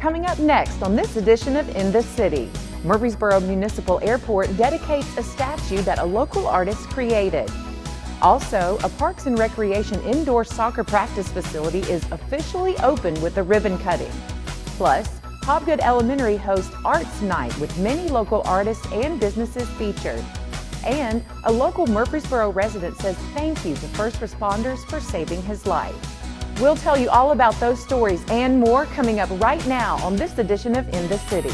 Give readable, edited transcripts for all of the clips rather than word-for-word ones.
Coming up next on this edition of In the City, Murfreesboro Municipal Airport dedicates a statue that a local artist created. Also, a Parks and Recreation indoor soccer practice facility is officially open with a ribbon cutting. Plus, Hobgood Elementary hosts Arts Night with many local artists and businesses featured. And a local Murfreesboro resident says thank you to first responders for saving his life. We'll tell you all about those stories and more coming up right now on this edition of In the City.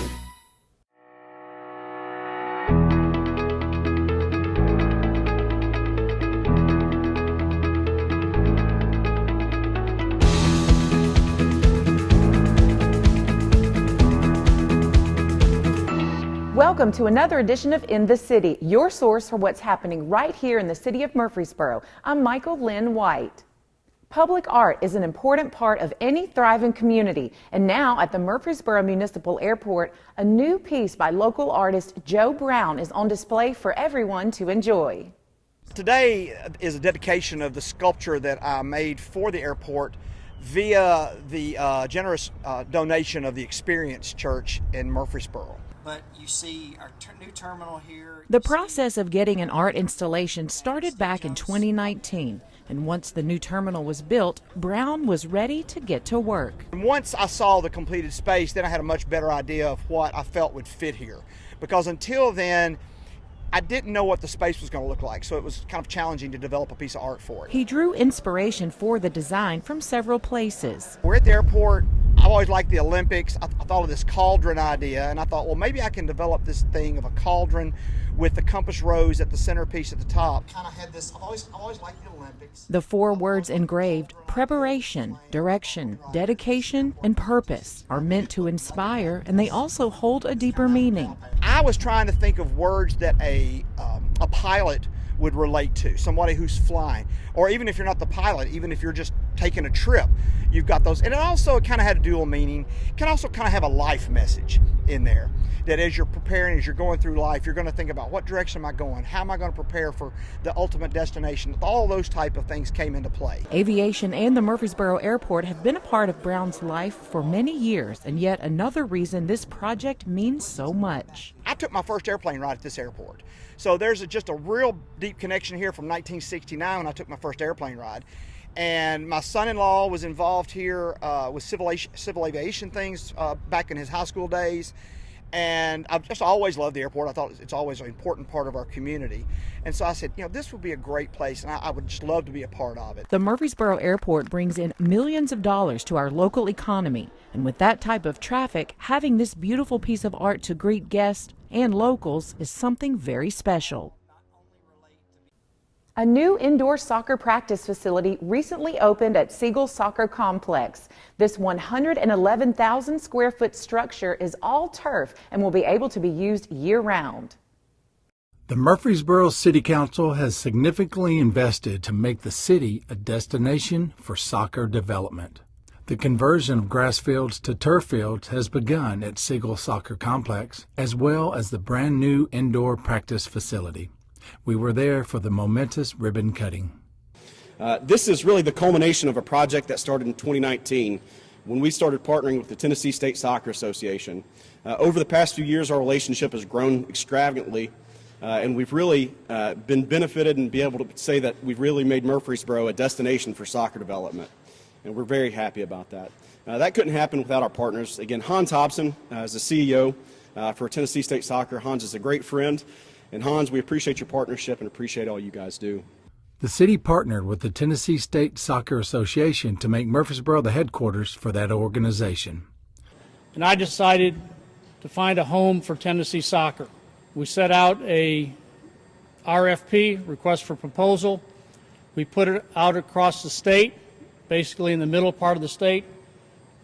Welcome to another edition of In the City, your source for what's happening right here in the city of Murfreesboro. I'm Michael Linn White. Public art is an important part of any thriving community, and now at the Murfreesboro Municipal Airport, a new piece by local artist Joe Brown is on display for everyone to enjoy. Today is a dedication of the sculpture that I made for the airport via the generous donation of the Experience Church in Murfreesboro. But you see our new terminal here. The process of getting an art installation started back in 2019, and once the new terminal was built, Brown was ready to get to work. And once I saw the completed space, then I had a much better idea of what I felt would fit here. Because until then, I didn't know what the space was going to look like, so it was kind of challenging to develop a piece of art for it. He drew inspiration for the design from several places. We're at the airport. I've always liked the Olympics. I thought of this cauldron idea, and I thought, well, maybe I can develop this thing of a cauldron with the compass rose at the centerpiece at the top. Kind of had this. I've always liked the Olympics. The four words engraved, preparation, direction, dedication, and purpose, are meant to inspire, and they also hold a deeper meaning. I was trying to think of words that a pilot would relate to, somebody who's flying, or even if you're not the pilot, even if you're just taking a trip, you've got those. And it also kind of had a dual meaning. It can also kind of have a life message in there, that as you're preparing, as you're going through life, you're going to think about what direction am I going, how am I going to prepare for the ultimate destination. All those type of things came into play. Aviation and the Murfreesboro Airport have been a part of Brown's life for many years, and yet another reason this project means so much. I took my first airplane ride at this airport. So there's just a real deep connection here from 1969 when I took my first airplane ride. And my son-in-law was involved here with civil aviation things back in his high school days. And I've just always loved the airport. I thought it's always an important part of our community. And so I said, this would be a great place, and I would just love to be a part of it. The Murfreesboro Airport brings in millions of dollars to our local economy. And with that type of traffic, having this beautiful piece of art to greet guests and locals is something very special. A new indoor soccer practice facility recently opened at Siegel Soccer Complex. This 111,000 square foot structure is all turf and will be able to be used year-round. The Murfreesboro City Council has significantly invested to make the city a destination for soccer development. The conversion of grass fields to turf fields has begun at Siegel Soccer Complex, as well as the brand new indoor practice facility. We were there for the momentous ribbon cutting. This is really the culmination of a project that started in 2019 when we started partnering with the Tennessee State Soccer Association. Over the past few years, our relationship has grown extravagantly, and we've really been benefited and be able to say that we've really made Murfreesboro a destination for soccer development, and we're very happy about that. That couldn't happen without our partners. Again, Hans Hobson is the CEO for Tennessee State Soccer. Hans is a great friend. And Hans, we appreciate your partnership and appreciate all you guys do. The city partnered with the Tennessee State Soccer Association to make Murfreesboro the headquarters for that organization. And I decided to find a home for Tennessee soccer. We set out a RFP, request for proposal. We put it out across the state, basically in the middle part of the state.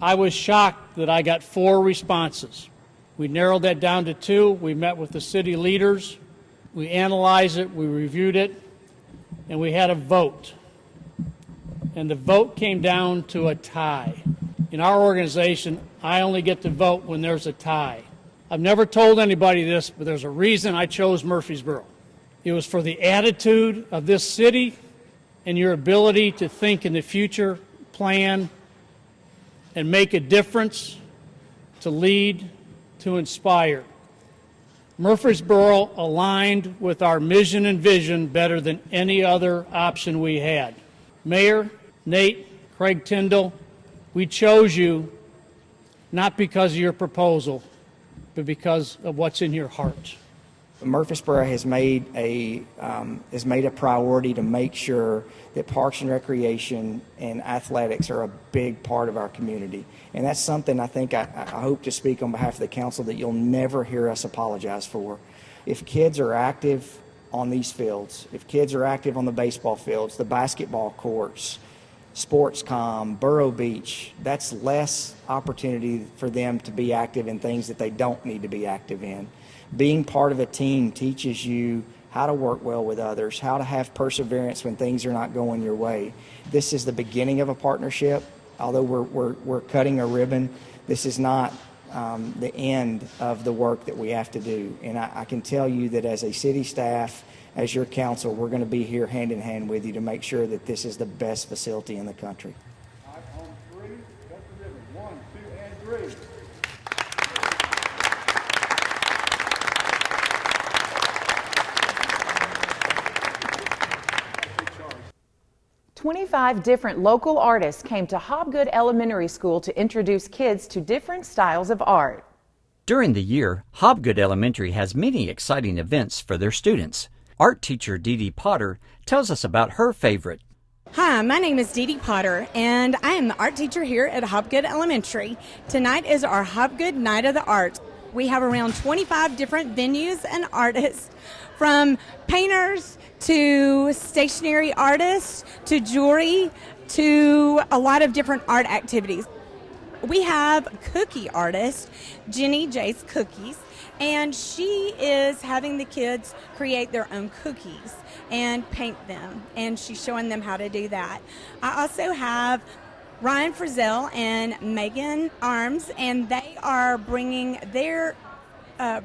I was shocked that I got 4 responses. We narrowed that down to 2. We met with the city leaders. We analyzed it, we reviewed it, and we had a vote. And the vote came down to a tie. In our organization, I only get to vote when there's a tie. I've never told anybody this, but there's a reason I chose Murfreesboro. It was for the attitude of this city and your ability to think in the future, plan, and make a difference to lead, to inspire. Murfreesboro aligned with our mission and vision better than any other option we had. Mayor, Nate, Craig Tyndall, we chose you not because of your proposal, but because of what's in your heart. Murfreesboro has made a priority to make sure that parks and recreation and athletics are a big part of our community. And that's something I think I hope to speak on behalf of the council that you'll never hear us apologize for. If kids are active on these fields, if kids are active on the baseball fields, the basketball courts, SportsCom, Borough Beach, that's less opportunity for them to be active in things that they don't need to be active in. Being part of a team teaches you how to work well with others, how to have perseverance when things are not going your way. This is the beginning of a partnership. Although we're cutting a ribbon, this is not the end of the work that we have to do. And I can tell you that as a city staff, as your council, we're going to be here hand in hand with you to make sure that this is the best facility in the country. On three, cut the ribbon. 1, 2, and 3. 25 different local artists came to Hobgood Elementary School to introduce kids to different styles of art. During the year, Hobgood Elementary has many exciting events for their students. Art teacher Dee Dee Potter tells us about her favorite. Hi, my name is Dee Dee Potter, and I am the art teacher here at Hobgood Elementary. Tonight is our Hobgood Night of the Arts. We have around 25 different venues and artists, from painters to stationary artists to jewelry to a lot of different art activities. We have cookie artist Jenny J's Cookies, and she is having the kids create their own cookies and paint them, and she's showing them how to do that. I also have Ryan Frizzell and Megan Arms, and they are bringing their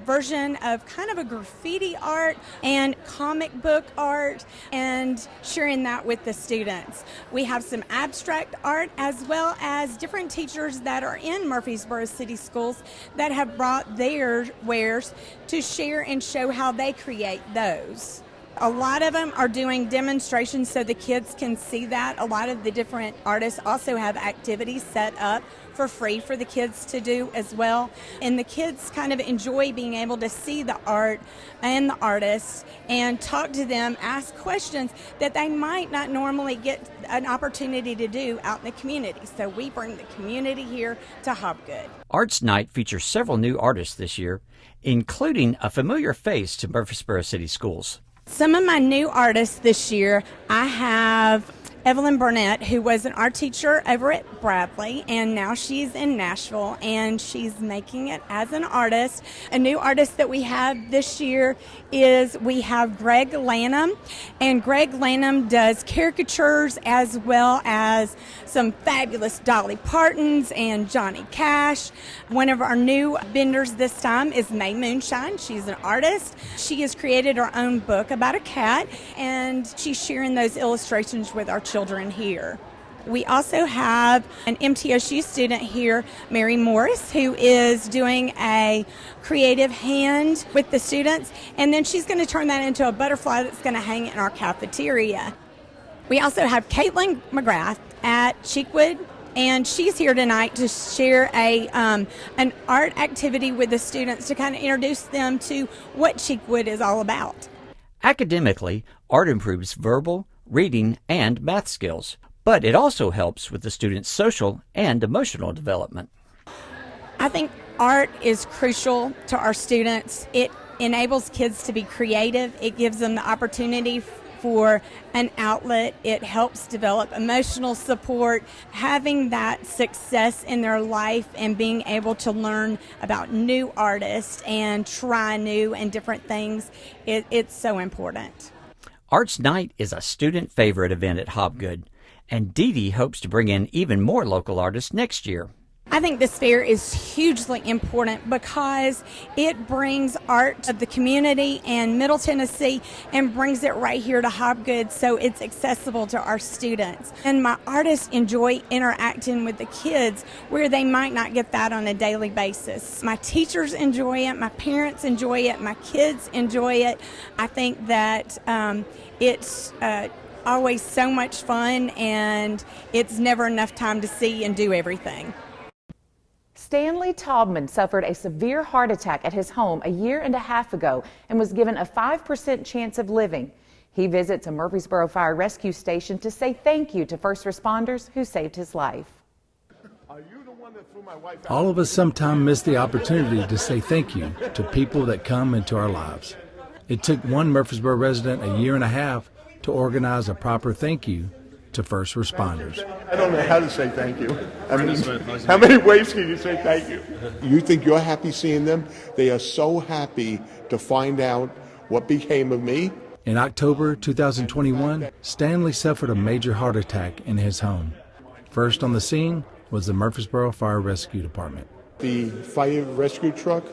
version of kind of a graffiti art and comic book art and sharing that with the students. We have some abstract art as well as different teachers that are in Murfreesboro City Schools that have brought their wares to share and show how they create those. A lot of them are doing demonstrations so the kids can see that. A lot of the different artists also have activities set up for free for the kids to do as well. And the kids kind of enjoy being able to see the art and the artists and talk to them, ask questions that they might not normally get an opportunity to do out in the community. So we bring the community here to Hobgood. Arts Night features several new artists this year, including a familiar face to Murfreesboro City Schools. Some of my new artists this year, I have Evelyn Burnett, who was an art teacher over at Bradley, and now she's in Nashville, and she's making it as an artist. A new artist that we have this year is we have Greg Lanham, and Greg Lanham does caricatures as well as some fabulous Dolly Partons and Johnny Cash. One of our new vendors this time is May Moonshine. She's an artist. She has created her own book about a cat, and she's sharing those illustrations with our children here. We also have an MTSU student here, Mary Morris, who is doing a creative hand with the students, and then she's going to turn that into a butterfly that's going to hang in our cafeteria. We also have Caitlin McGrath at Cheekwood, and she's here tonight to share an art activity with the students to kind of introduce them to what Cheekwood is all about. Academically, art improves verbal, reading, and math skills, but it also helps with the students' social and emotional development. I think art is crucial to our students. It enables kids to be creative. It gives them the opportunity for an outlet. It helps develop emotional support. Having that success in their life and being able to learn about new artists and try new and different things, it's so important. Arts Night is a student favorite event at Hobgood, and Dee Dee hopes to bring in even more local artists next year. I think this fair is hugely important because it brings art to the community and Middle Tennessee and brings it right here to Hobgood so it's accessible to our students. And my artists enjoy interacting with the kids where they might not get that on a daily basis. My teachers enjoy it, my parents enjoy it, my kids enjoy it. I think that it's always so much fun and it's never enough time to see and do everything. Stanley Taubman suffered a severe heart attack at his home a year and a half ago and was given a 5% chance of living. He visits a Murfreesboro Fire Rescue Station to say thank you to first responders who saved his life. All of us sometimes miss the opportunity to say thank you to people that come into our lives. It took one Murfreesboro resident a year and a half to organize a proper thank you to first responders. I don't know how to say thank you. I mean, how many ways can you say thank you? You think you're happy seeing them? They are so happy to find out what became of me. In October 2021, Stanley suffered a major heart attack in his home. First on the scene was the Murfreesboro Fire Rescue Department. The fire rescue truck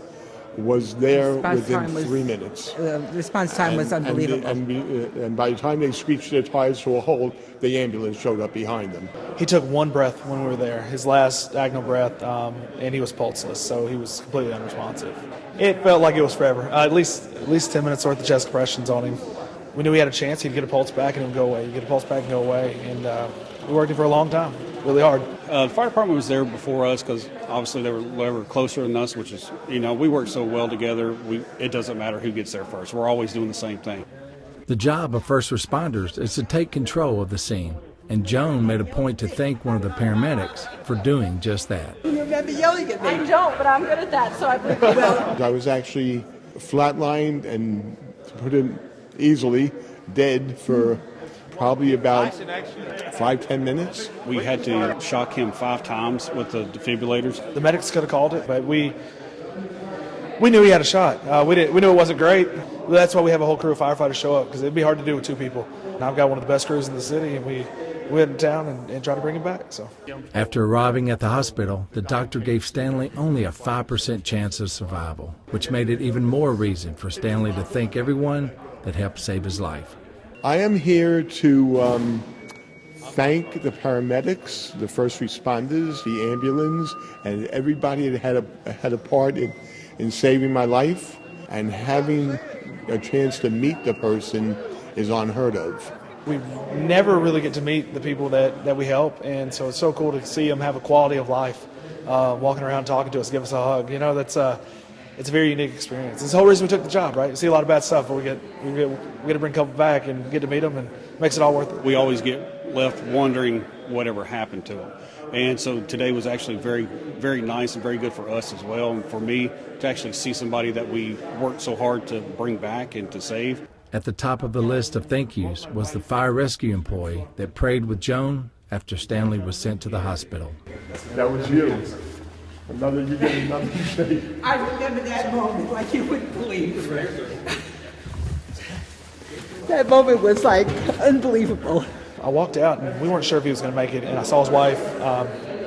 was there within 3 minutes. The response time was unbelievable. And by the time they screeched their tires to a halt, the ambulance showed up behind them. He took one breath when we were there, his last diagonal breath, and he was pulseless, so he was completely unresponsive. It felt like it was forever. At least 10 minutes worth of chest compressions on him. We knew he had a chance. He'd get a pulse back and it would go away. He'd get a pulse back and go away. And we worked him for a long time, really hard. The fire department was there before us because obviously they were closer than us, which is, we work so well together. It doesn't matter who gets there first. We're always doing the same thing. The job of first responders is to take control of the scene, and Joan made a point to thank one of the paramedics for doing just that. You remember yelling at me? I don't, but I'm good at that, so I believe you will. I was actually flatlined and, to put it easily, dead for probably about 5-10 minutes. We had to shock him 5 times with the defibrillators. The medics could have called it, but we knew he had a shot. We knew it wasn't great. That's why we have a whole crew of firefighters show up, because it'd be hard to do with 2 people. And I've got one of the best crews in the city, and we went in town and tried to bring him back. So, after arriving at the hospital, the doctor gave Stanley only a 5% chance of survival, which made it even more reason for Stanley to thank everyone that helped save his life. I am here to thank the paramedics, the first responders, the ambulance, and everybody that had a part in saving my life. And having a chance to meet the person is unheard of. We never really get to meet the people that we help, and so it's so cool to see them have a quality of life, walking around talking to us, give us a hug. It's a very unique experience. It's the whole reason we took the job, right? You see a lot of bad stuff, but we get to bring a couple back and get to meet them, and it makes it all worth it. We always get left wondering whatever happened to him. And so today was actually very, very nice and very good for us as well, and for me to actually see somebody that we worked so hard to bring back and to save. At the top of the list of thank yous was the fire rescue employee that prayed with Joan after Stanley was sent to the hospital. That was you. You get another mistake. I remember that moment like you wouldn't believe. That moment was like unbelievable. I walked out, and we weren't sure if he was going to make it, and I saw his wife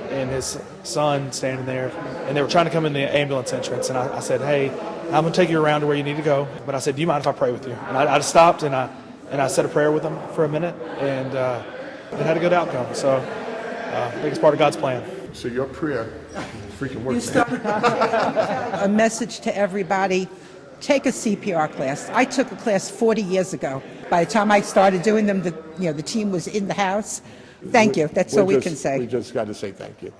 and his son standing there, and they were trying to come in the ambulance entrance, and I said, hey, I'm going to take you around to where you need to go, but I said, do you mind if I pray with you? And I just stopped, and I said a prayer with him for a minute, and it had a good outcome, so I think it's part of God's plan. So your prayer freaking works. A message to everybody: take a CPR class. I took a class 40 years ago. By the time I started doing them, the team was in the house. Thank you. That's all we can say. We just got to say thank you.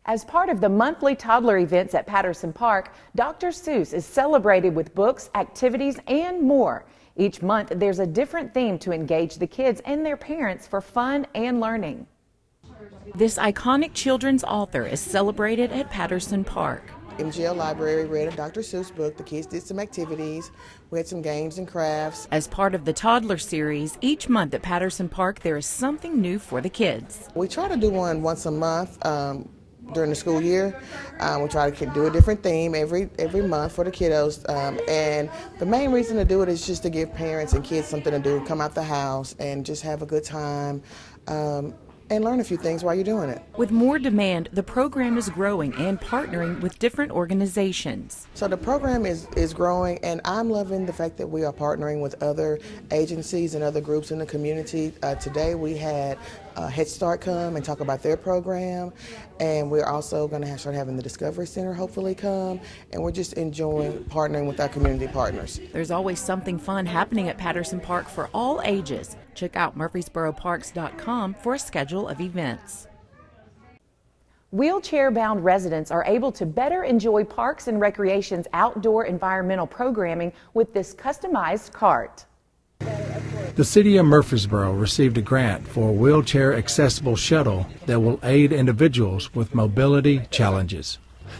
As part of the monthly toddler events at Patterson Park, Dr. Seuss is celebrated with books, activities, and more. Each month, there's a different theme to engage the kids and their parents for fun and learning. This iconic children's author is celebrated at Patterson Park. MGL Library read a Dr. Seuss book. The kids did some activities. We had some games and crafts. As part of the toddler series, each month at Patterson Park there is something new for the kids. We try to do one once a month during the school year. We try to do a different theme every month for the kiddos. And the main reason to do it is just to give parents and kids something to do, come out the house and just have a good time. and learn a few things while you're doing it. With more demand, the program is growing and partnering with different organizations. So the program is growing, and I'm loving the fact that we are partnering with other agencies and other groups in the community. Today we had Head Start come and talk about their program, and we're also going to start having the Discovery Center hopefully come, and we're just enjoying partnering with our community partners. There's always something fun happening at Patterson Park for all ages. Check out murfreesboroparks.com for a schedule of events. Wheelchair-bound residents are able to better enjoy Parks and Recreation's outdoor environmental programming with this customized cart. The City of Murfreesboro received a grant for a wheelchair-accessible shuttle that will aid individuals with mobility challenges.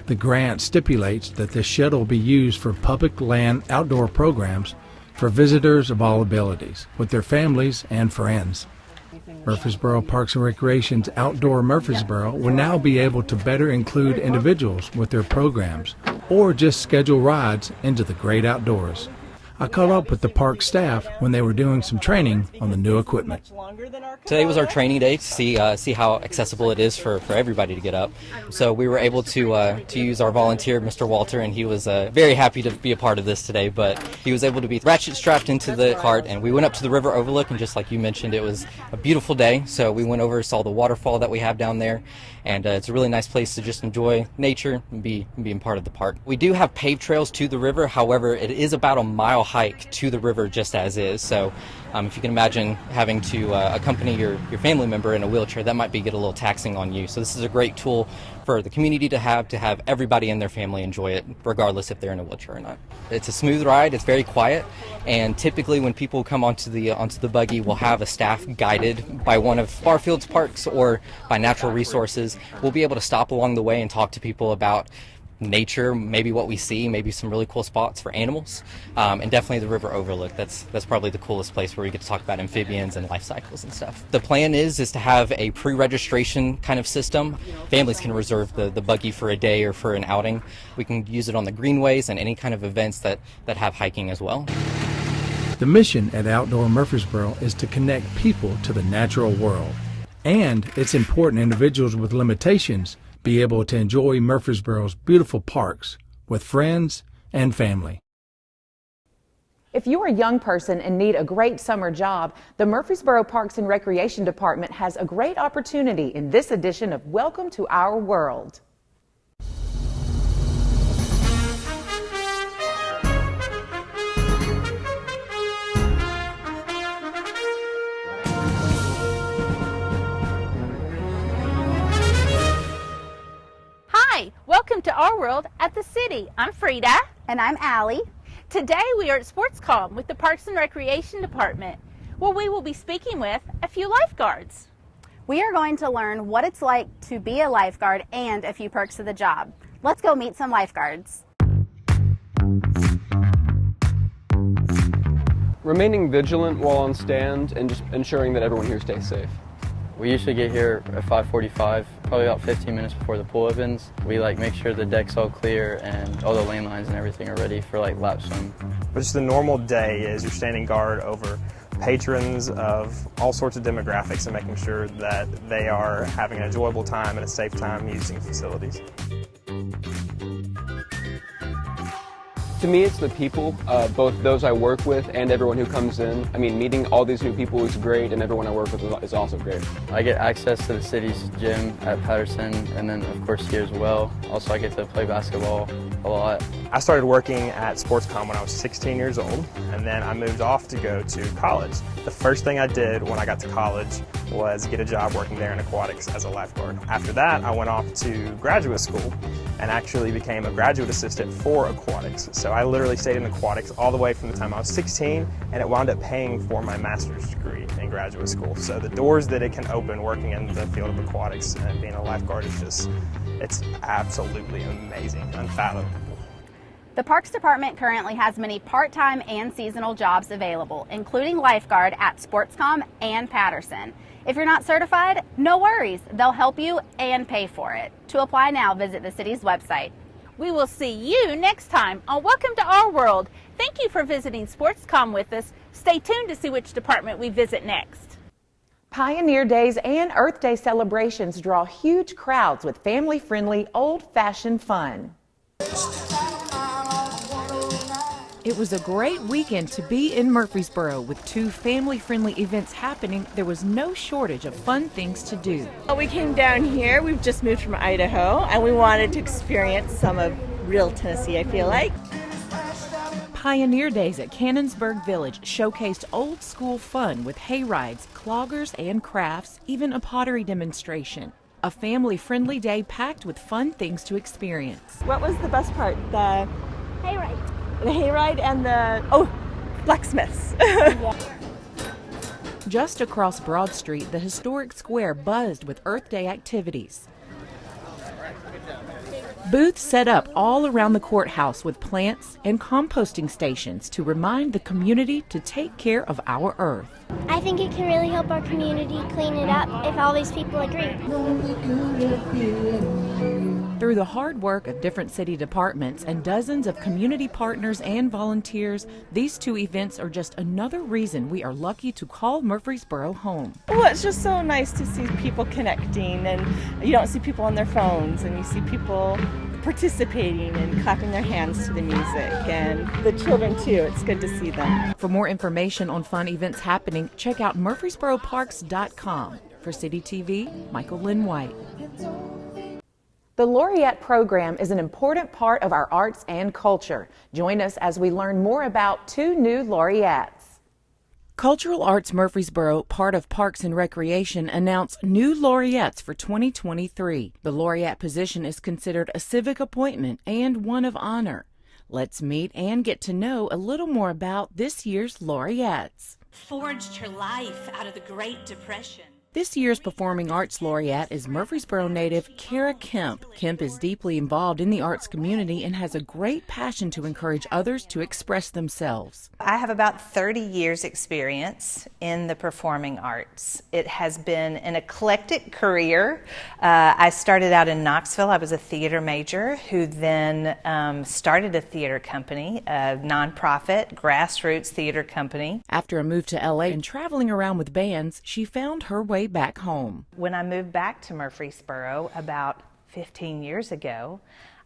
The grant stipulates that the shuttle will be used for public land outdoor programs for visitors of all abilities, with their families and friends. Murfreesboro Parks and Recreation's Outdoor Murfreesboro will now be able to better include individuals with their programs or just schedule rides into the great outdoors. I caught up with the park staff when they were doing some training on the new equipment. Today was our training day to see how accessible it is for everybody to get up. So we were able to use our volunteer, Mr. Walter, and he was very happy to be a part of this today. But he was able to be ratchet strapped into the cart, and we went up to the river overlook, and just like you mentioned, it was a beautiful day. So we went over, saw the waterfall that we have down there, and it's a really nice place to just enjoy nature and being part of the park. We do have paved trails to the river. However, it is about a mile hike to the river just as is. So if you can imagine having to accompany your family member in a wheelchair, that might get a little taxing on you. So this is a great tool for the community to have everybody in their family enjoy it, regardless if they're in a wheelchair or not. It's a smooth ride, it's very quiet, and typically when people come onto the buggy, we'll have a staff guided by one of Barfield's parks or by Natural Resources. We'll be able to stop along the way and talk to people about nature, maybe what we see, maybe some really cool spots for animals, and definitely the river overlook. That's probably the coolest place where we get to talk about amphibians and life cycles and stuff. The plan is to have a pre-registration kind of system. Families can reserve the buggy for a day or for an outing. We can use it on the greenways and any kind of events that have hiking as well. The mission at Outdoor Murfreesboro is to connect people to the natural world, and it's important individuals with limitations be able to enjoy Murfreesboro's beautiful parks with friends and family. If you're a young person and need a great summer job, the Murfreesboro Parks and Recreation Department has a great opportunity in this edition of Welcome to Our World. Hi, welcome to Our World at the City. I'm Frida. And I'm Allie. Today we are at SportsCom with the Parks and Recreation Department, where we will be speaking with a few lifeguards. We are going to learn what it's like to be a lifeguard and a few perks of the job. Let's go meet some lifeguards. Remaining vigilant while on stand and just ensuring that everyone here stays safe. We usually get here at 5:45, probably about 15 minutes before the pool opens. We make sure the deck's all clear and all the lane lines and everything are ready for lap swim. But just the normal day is you're standing guard over patrons of all sorts of demographics and making sure that they are having an enjoyable time and a safe time using facilities. To me, it's the people, both those I work with and everyone who comes in. I mean, meeting all these new people is great, and everyone I work with is also great. I get access to the city's gym at Patterson, and then of course here as well. Also, I get to play basketball a lot. I started working at SportsCom when I was 16 years old, and then I moved off to go to college. The first thing I did when I got to college was get a job working there in aquatics as a lifeguard. After that, I went off to graduate school and actually became a graduate assistant for aquatics. So I literally stayed in aquatics all the way from the time I was 16, and it wound up paying for my master's degree in graduate school. So the doors that it can open working in the field of aquatics and being a lifeguard is just, it's absolutely amazing, unfathomable. The Parks Department currently has many part-time and seasonal jobs available, including lifeguard at SportsCom and Patterson. If you're not certified, no worries. They'll help you and pay for it. To apply now, visit the city's website. We will see you next time on Welcome to Our World. Thank you for visiting SportsCom with us. Stay tuned to see which department we visit next. Pioneer Days and Earth Day celebrations draw huge crowds with family-friendly, old-fashioned fun. It was a great weekend to be in Murfreesboro with 2 family-friendly events happening. There was no shortage of fun things to do. We came down here, we've just moved from Idaho, and we wanted to experience some of real Tennessee, I feel like. Pioneer Days at Cannonsburg Village showcased old school fun with hay rides, cloggers and crafts, even a pottery demonstration. A family-friendly day packed with fun things to experience. What was the best part? The hayride. The hayride and the, blacksmiths. Just across Broad Street, the historic square buzzed with Earth Day activities. Booths set up all around the courthouse with plants and composting stations to remind the community to take care of our earth. I think it can really help our community clean it up if all these people agree. Through the hard work of different city departments and dozens of community partners and volunteers, these 2 events are just another reason we are lucky to call Murfreesboro home. Well, it's just so nice to see people connecting, and you don't see people on their phones, and you see people participating and clapping their hands to the music, and the children too. It's good to see them. For more information on fun events happening, check out murfreesboroparks.com. For CityTV, Michael Linn White. The Laureate program is an important part of our arts and culture. Join us as we learn more about 2 new laureates. Cultural Arts Murfreesboro, part of Parks and Recreation, announced new laureates for 2023. The laureate position is considered a civic appointment and one of honor. Let's meet and get to know a little more about this year's laureates. Forged her life out of the Great Depression. This year's Performing Arts Laureate is Murfreesboro native Kara Kemp. Kemp is deeply involved in the arts community and has a great passion to encourage others to express themselves. I have about 30 years experience in the performing arts. It has been an eclectic career. I started out in Knoxville. I was a theater major who then started a theater company, a nonprofit grassroots theater company. After a move to LA and traveling around with bands, she found her way back home. When I moved back to Murfreesboro about 15 years ago,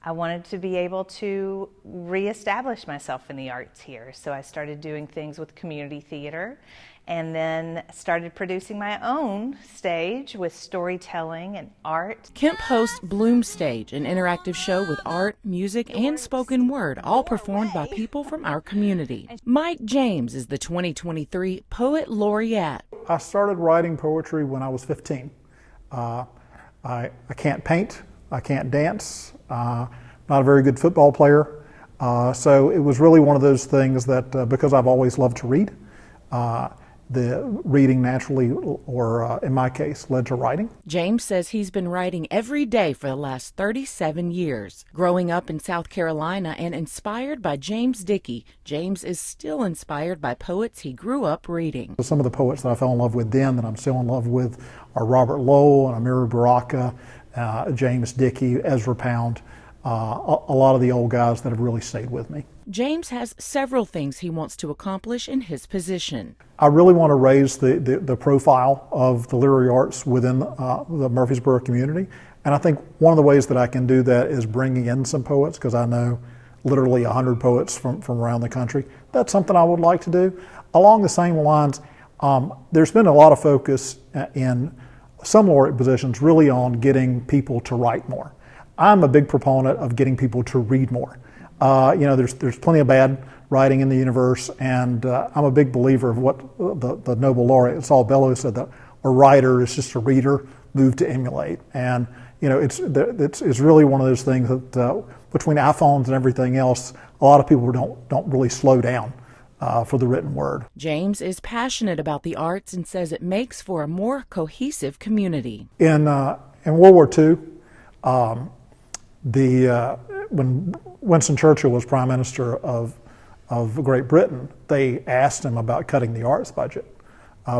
I wanted to be able to reestablish myself in the arts here. So I started doing things with community theater and then started producing my own stage with storytelling and art. Kemp hosts Bloom Stage, an interactive show with art, music, and spoken word, all performed by people from our community. Mike James is the 2023 Poet Laureate. I started writing poetry when I was 15. I can't paint, I can't dance, not a very good football player. So it was really one of those things that because I've always loved to read, the reading naturally, or in my case, led to writing. James says he's been writing every day for the last 37 years. Growing up in South Carolina and inspired by James Dickey, James is still inspired by poets he grew up reading. Some of the poets that I fell in love with then that I'm still in love with are Robert Lowell and Amiri Baraka, James Dickey, Ezra Pound, a lot of the old guys that have really stayed with me. James has several things he wants to accomplish in his position. I really want to raise the profile of the literary arts within the Murfreesboro community. And I think one of the ways that I can do that is bringing in some poets, because I know literally 100 poets from around the country. That's something I would like to do. Along the same lines, there's been a lot of focus in some laureate positions really on getting people to write more. I'm a big proponent of getting people to read more. There's plenty of bad writing in the universe, and I'm a big believer of what the Nobel laureate Saul Bellows said, that a writer is just a reader moved to emulate. And it's really one of those things that between iPhones and everything else, a lot of people don't really slow down for the written word. James is passionate about the arts and says it makes for a more cohesive community. In World War II, when Winston Churchill was Prime Minister of Great Britain, they asked him about cutting the arts budget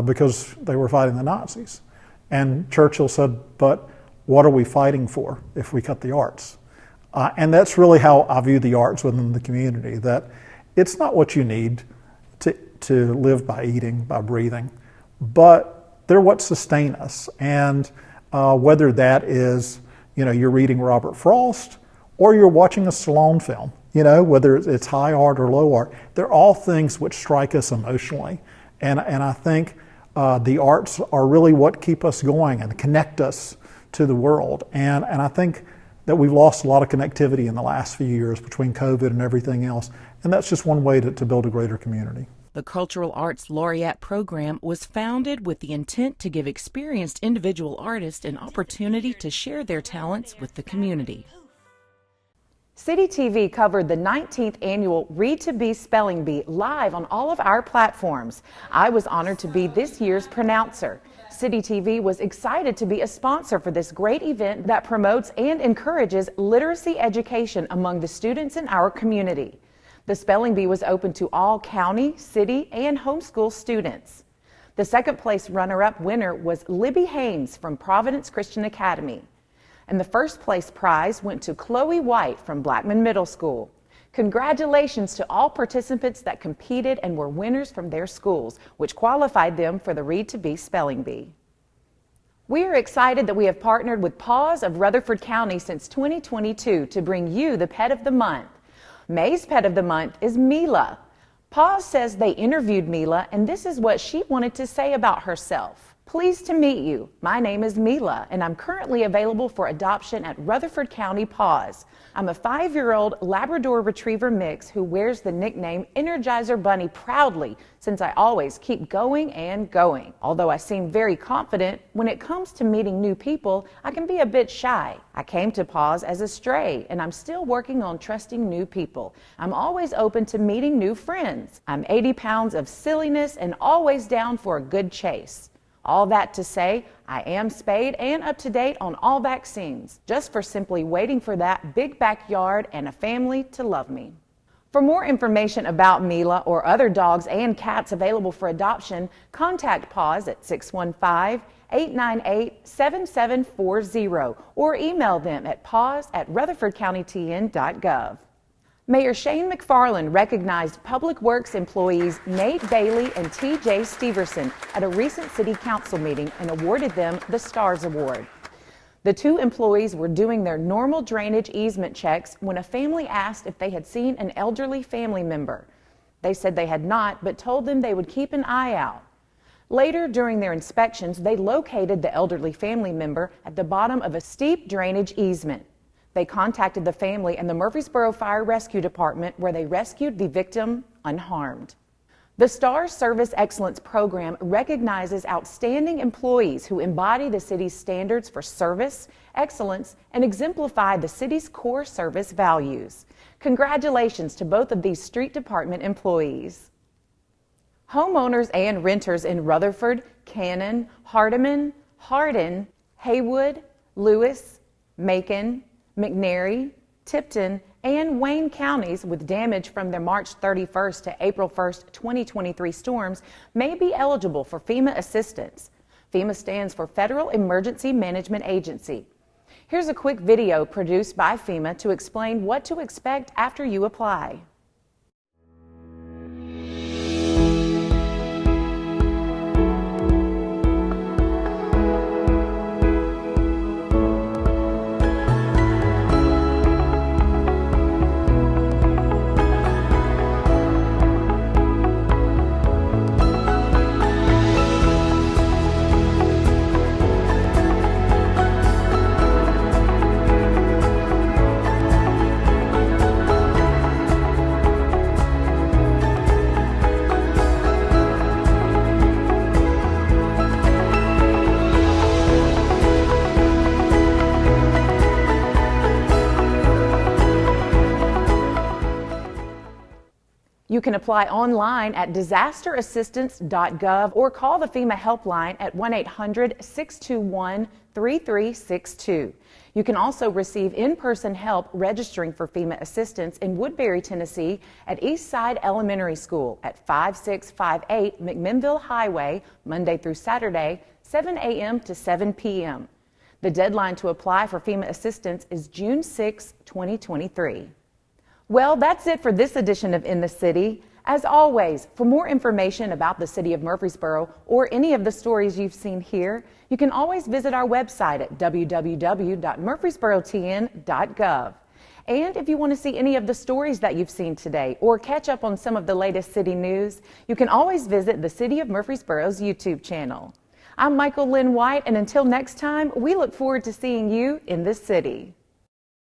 because they were fighting the Nazis. And Churchill said, but what are we fighting for if we cut the arts? And that's really how I view the arts within the community, that it's not what you need to live by eating, by breathing, but they're what sustain us. And whether that is, you're reading Robert Frost or you're watching a Stallone film, whether it's high art or low art, they're all things which strike us emotionally. And I think the arts are really what keep us going and connect us to the world. And I think that we've lost a lot of connectivity in the last few years between COVID and everything else. And that's just one way to build a greater community. The Cultural Arts Laureate program was founded with the intent to give experienced individual artists an opportunity to share their talents with the community. CityTV covered the 19th annual Read to Be Spelling Bee live on all of our platforms. I was honored to be this year's pronouncer. CityTV was excited to be a sponsor for this great event that promotes and encourages literacy education among the students in our community. The spelling bee was open to all county, city, and homeschool students. The second place runner-up winner was Libby Haynes from Providence Christian Academy. And the first place prize went to Chloe White from Blackman Middle School. Congratulations to all participants that competed and were winners from their schools, which qualified them for the Read to Be Spelling Bee. We are excited that we have partnered with PAWS of Rutherford County since 2022 to bring you the Pet of the Month. May's Pet of the Month is Mila. PAWS says they interviewed Mila, and this is what she wanted to say about herself. Pleased to meet you. My name is Mila, and I'm currently available for adoption at Rutherford County PAWS. I'm a 5-year-old Labrador Retriever mix who wears the nickname Energizer Bunny proudly, since I always keep going and going. Although I seem very confident, when it comes to meeting new people, I can be a bit shy. I came to PAWS as a stray, and I'm still working on trusting new people. I'm always open to meeting new friends. I'm 80 pounds of silliness and always down for a good chase. All that to say, I am spayed and up to date on all vaccines, just for simply waiting for that big backyard and a family to love me. For more information about Mila or other dogs and cats available for adoption, contact PAWS at 615-898-7740 or email them at paws@rutherfordcountytn.gov. Mayor Shane McFarland recognized Public Works employees Nate Bailey and T.J. Steverson at a recent City Council meeting and awarded them the STARS Award. The two employees were doing their normal drainage easement checks when a family asked if they had seen an elderly family member. They said they had not, but told them they would keep an eye out. Later, during their inspections, they located the elderly family member at the bottom of a steep drainage easement. They contacted the family and the Murfreesboro Fire Rescue Department, where they rescued the victim unharmed. The STARS Service Excellence Program recognizes outstanding employees who embody the city's standards for service, excellence, and exemplify the city's core service values. Congratulations to both of these street department employees. Homeowners and renters in Rutherford, Cannon, Hardeman, Hardin, Haywood, Lewis, Macon, McNary, Tipton, and Wayne counties with damage from their March 31st to April 1st, 2023 storms may be eligible for FEMA assistance. FEMA stands for Federal Emergency Management Agency. Here's a quick video produced by FEMA to explain what to expect after you apply. You can apply online at disasterassistance.gov or call the FEMA helpline at 1-800-621-3362. You can also receive in-person help registering for FEMA assistance in Woodbury, Tennessee at Eastside Elementary School at 5658 McMinnville Highway, Monday through Saturday, 7 a.m. to 7 p.m. The deadline to apply for FEMA assistance is June 6, 2023. Well, that's it for this edition of In the City. As always, for more information about the City of Murfreesboro or any of the stories you've seen here, you can always visit our website at www.murfreesborotn.gov. And if you want to see any of the stories that you've seen today or catch up on some of the latest city news, you can always visit the City of Murfreesboro's YouTube channel. I'm Michael Linn White, and until next time, we look forward to seeing you in this city.